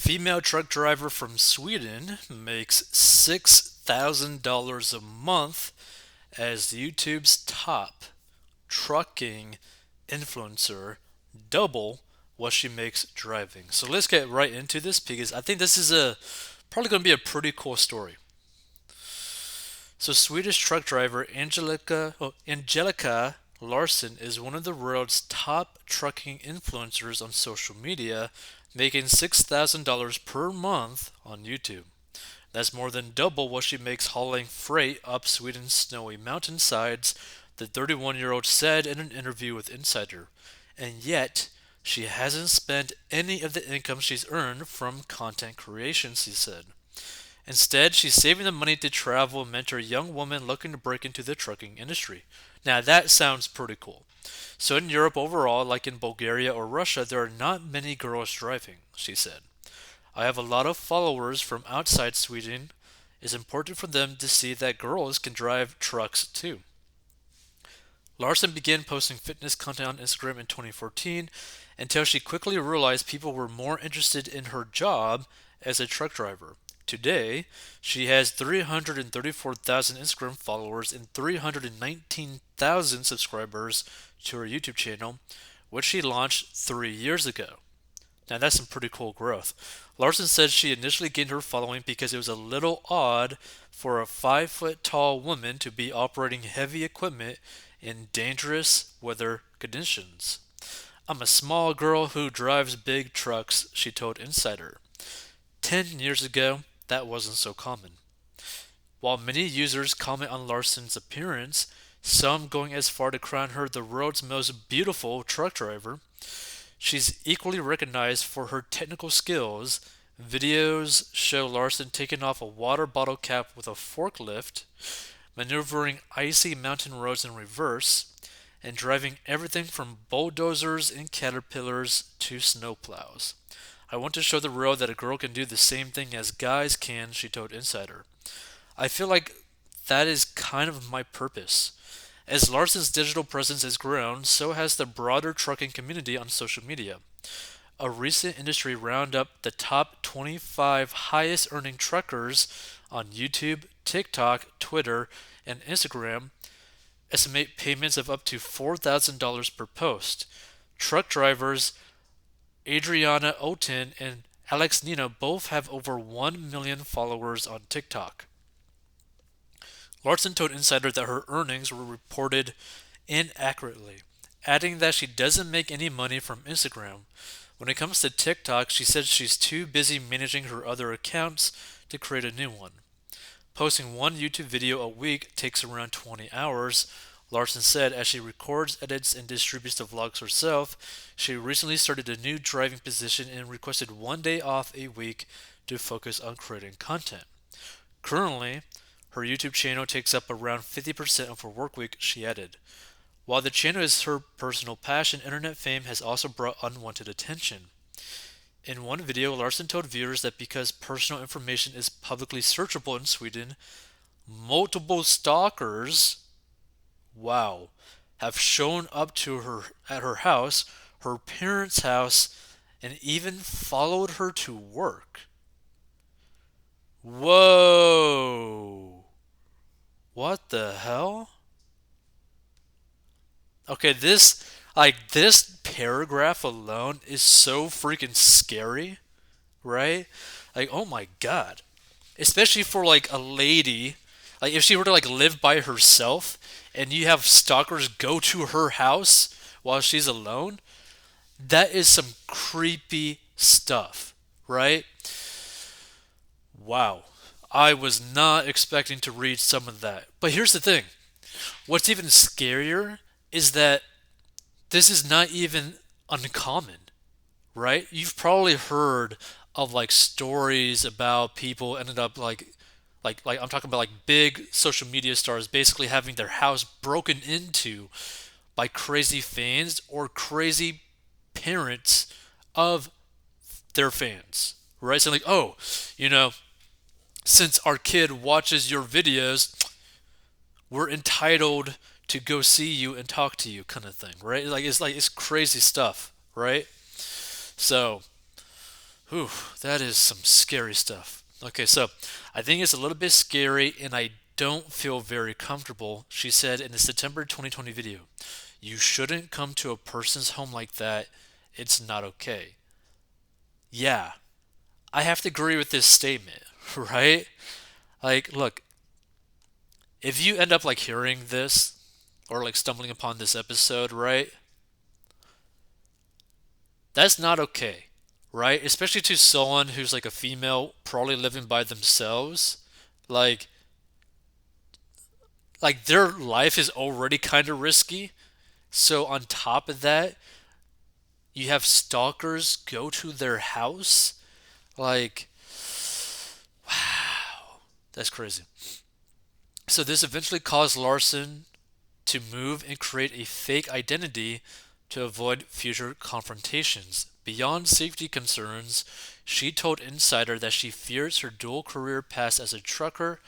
female truck driver from Sweden makes $6,000 a month as YouTube's top trucking influencer, double what she makes driving. So let's get right into this because I think this is a probably going to be a pretty cool story. So Swedish truck driver Angelica Larson is one of the world's top trucking influencers on social media, making $6,000 per month on YouTube. That's more than double what she makes hauling freight up Sweden's snowy mountainsides, the 31-year-old said in an interview with Insider. And yet, she hasn't spent any of the income she's earned from content creation, she said. Instead, she's saving the money to travel and mentor young women looking to break into the trucking industry. Now, that sounds pretty cool. So, in Europe overall, like in Bulgaria or Russia, there are not many girls driving, she said. I have a lot of followers from outside Sweden. It's important for them to see that girls can drive trucks too. Larson began posting fitness content on Instagram in 2014 until she quickly realized people were more interested in her job as a truck driver. Today, she has 334,000 Instagram followers and 319,000 subscribers to her YouTube channel, which she launched 3 years ago. Now that's some pretty cool growth. Larson said she initially gained her following because it was a little odd for a 5 foot tall woman to be operating heavy equipment in dangerous weather conditions. I'm a small girl who drives big trucks, she told Insider. 10 years ago, that wasn't so common. While many users comment on Larson's appearance, some going as far to crown her the world's most beautiful truck driver, she's equally recognized for her technical skills. Videos show Larson taking off a water bottle cap with a forklift, maneuvering icy mountain roads in reverse, and driving everything from bulldozers and caterpillars to snowplows. I want to show the world that a girl can do the same thing as guys can, she told Insider. I feel like that is kind of my purpose. As Larson's digital presence has grown, so has the broader trucking community on social media. A recent industry roundup the top 25 highest earning truckers on YouTube, TikTok, Twitter, and Instagram estimate payments of up to $4,000 per post. Truck drivers Adriana Oten and Alex Nino both have over 1 million followers on TikTok. Larson told Insider that her earnings were reported inaccurately, adding that she doesn't make any money from Instagram. When it comes to TikTok, she said she's too busy managing her other accounts to create a new one. Posting one YouTube video a week takes around 20 hours, Larson said as she records, edits, and distributes the vlogs herself. She recently started a new driving position and requested one day off a week to focus on creating content. Currently, her YouTube channel takes up around 50% of her work week, she added. While the channel is her personal passion, internet fame has also brought unwanted attention. In one video, Larson told viewers that because personal information is publicly searchable in Sweden, multiple stalkers, wow, have shown up to her at her house, her parents' house, and even followed her to work. Whoa. What the hell? Okay, this paragraph alone is so freaking scary, right? Like, oh my god. Especially for like a lady, like if she were to like live by herself and you have stalkers go to her house while she's alone, that is some creepy stuff, right? Wow. I was not expecting to read some of that. But here's the thing. What's even scarier is that this is not even uncommon, right? You've probably heard of like stories about people ended up like I'm talking about like big social media stars basically having their house broken into by crazy fans or crazy parents of their fans, right? So like, oh, you know, since our kid watches your videos, we're entitled to go see you and talk to you, kind of thing, right? Like it's crazy stuff, right? So Whew, that is some scary stuff. Okay, so I think it's a little bit scary and I don't feel very comfortable, she said in the September 2020 video. You shouldn't come to a person's home like that. It's not okay. Yeah, I have to agree with this statement, right? Like, look, if you end up like hearing this or like stumbling upon this episode, right? That's not okay, right? Especially to someone who's like a female, probably living by themselves. Like, like their life is already kind of risky. So on top of that, you have stalkers go to their house. Like, that's crazy. So this eventually caused Larson to move and create a fake identity to avoid future confrontations. Beyond safety concerns, she told Insider that she fears her dual career past as a trucker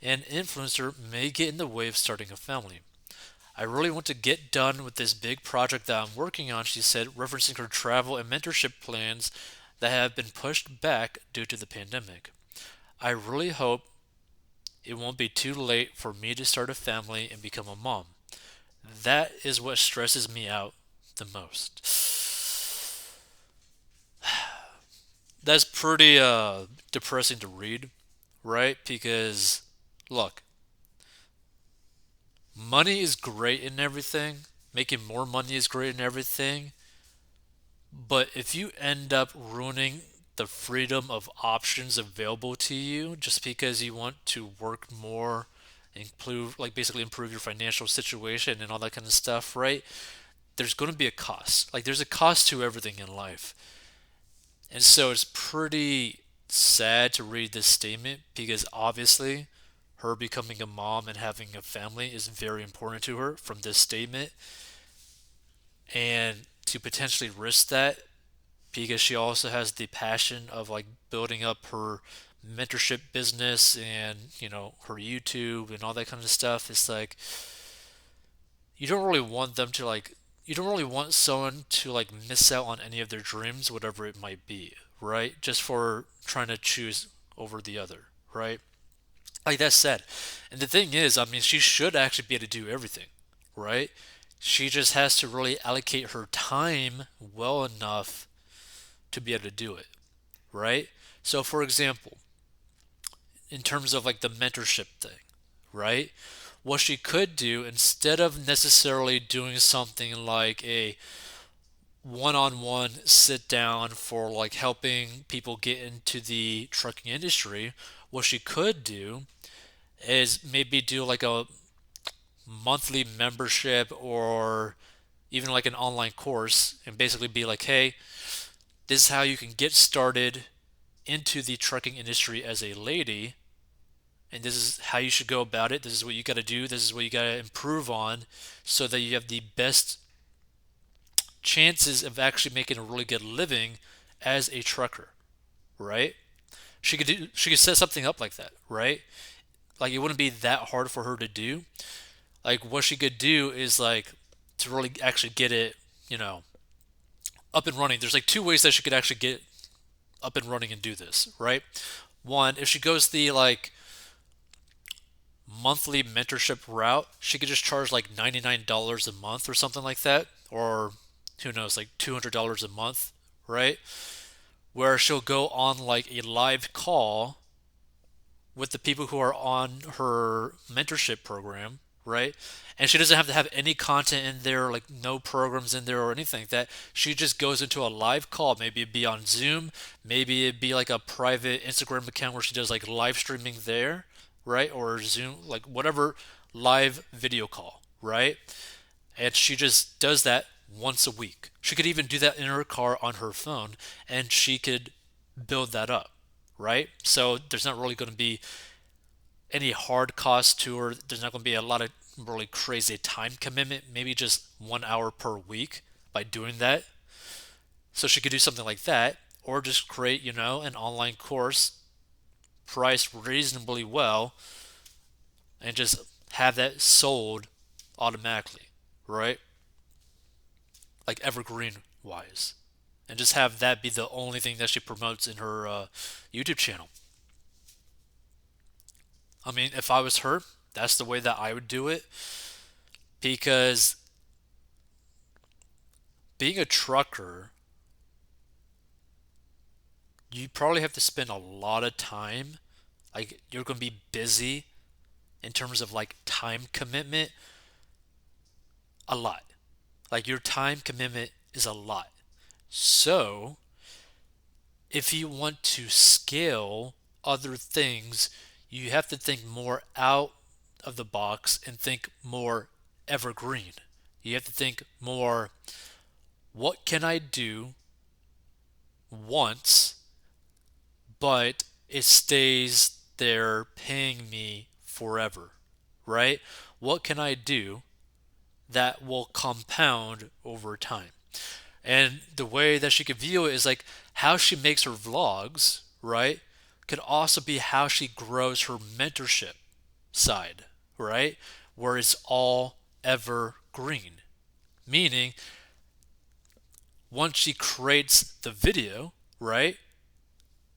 and influencer may get in the way of starting a family. I really want to get done with this big project that I'm working on, she said, referencing her travel and mentorship plans that have been pushed back due to the pandemic. I really hope it won't be too late for me to start a family and become a mom. That is what stresses me out the most. That's pretty depressing to read, right? Because look, money is great and everything. Making more money is great and everything. But if you end up ruining the freedom of options available to you just because you want to work more, improve, like basically improve your financial situation and all that kind of stuff, right? There's going to be a cost. Like there's a cost to everything in life. And so it's pretty sad to read this statement because obviously her becoming a mom and having a family is very important to her from this statement. And to potentially risk that because she also has the passion of like building up her mentorship business and, her YouTube and all that kind of stuff. It's like you don't really want them to like you don't really want someone to like miss out on any of their dreams, whatever it might be, right? Just for trying to choose over the other, right? Like that said, and the thing is, I mean, she should actually be able to do everything, right? She just has to really allocate her time well enough to be able to do it, right? So, for example, in terms of like the mentorship thing, right? What she could do instead of necessarily doing something like a one-on-one sit down for like helping people get into the trucking industry, what she could do is maybe do like a monthly membership or even like an online course and basically be like, hey, this is how you can get started into the trucking industry as a lady, and this is how you should go about it. This is what you got to do. This is what you got to improve on so that you have the best chances of actually making a really good living as a trucker, right? She could set something up like that, right? Like it wouldn't be that hard for her to do. Like what she could do is like to really actually get it, you know, up and running. There's like two ways that she could actually get up and running and do this, right? One, if she goes the like monthly mentorship route, she could just charge like $99 a month or something like that, or who knows, like $200 a month, right? Where she'll go on like a live call with the people who are on her mentorship program, right? And she doesn't have to have any content in there, like no programs in there or anything like that. She just goes into a live call. Maybe it'd be on Zoom, maybe it'd be like a private Instagram account where she does like live streaming there, right? Or Zoom, like whatever live video call, right? And she just does that once a week. She could even do that in her car on her phone and she could build that up, right? So there's not really going to be any hard cost to her. There's not going to be a lot of really crazy time commitment, maybe just 1 hour per week by doing that. So she could do something like that, or just create, an online course priced reasonably well and just have that sold automatically, right? Like evergreen wise. and just have that be the only thing that she promotes in her YouTube channel. I mean, if I was her, that's the way that I would do it because being a trucker, you probably have to spend a lot of time. Like, you're going to be busy in terms of like time commitment a lot. Like, your time commitment is a lot. So, if you want to scale other things, you have to think more out of the box and think more evergreen. You have to think more, what can I do once, but it stays there paying me forever, right? What can I do that will compound over time? And the way that she could view it is like how she makes her vlogs, right? Could also be how she grows her mentorship side, right? Where it's all evergreen. Meaning, once she creates the video, right,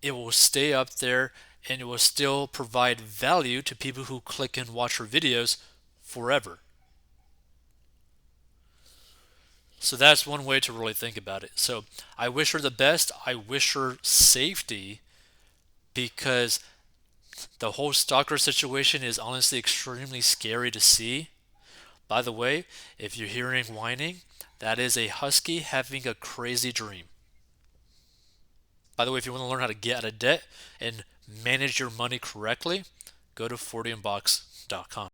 it will stay up there and it will still provide value to people who click and watch her videos forever. So that's one way to really think about it. So I wish her the best. I wish her safety because the whole stalker situation is honestly extremely scary to see. By the way, if you're hearing whining, that is a husky having a crazy dream. By the way, if you want to learn how to get out of debt and manage your money correctly, go to 40inbox.com.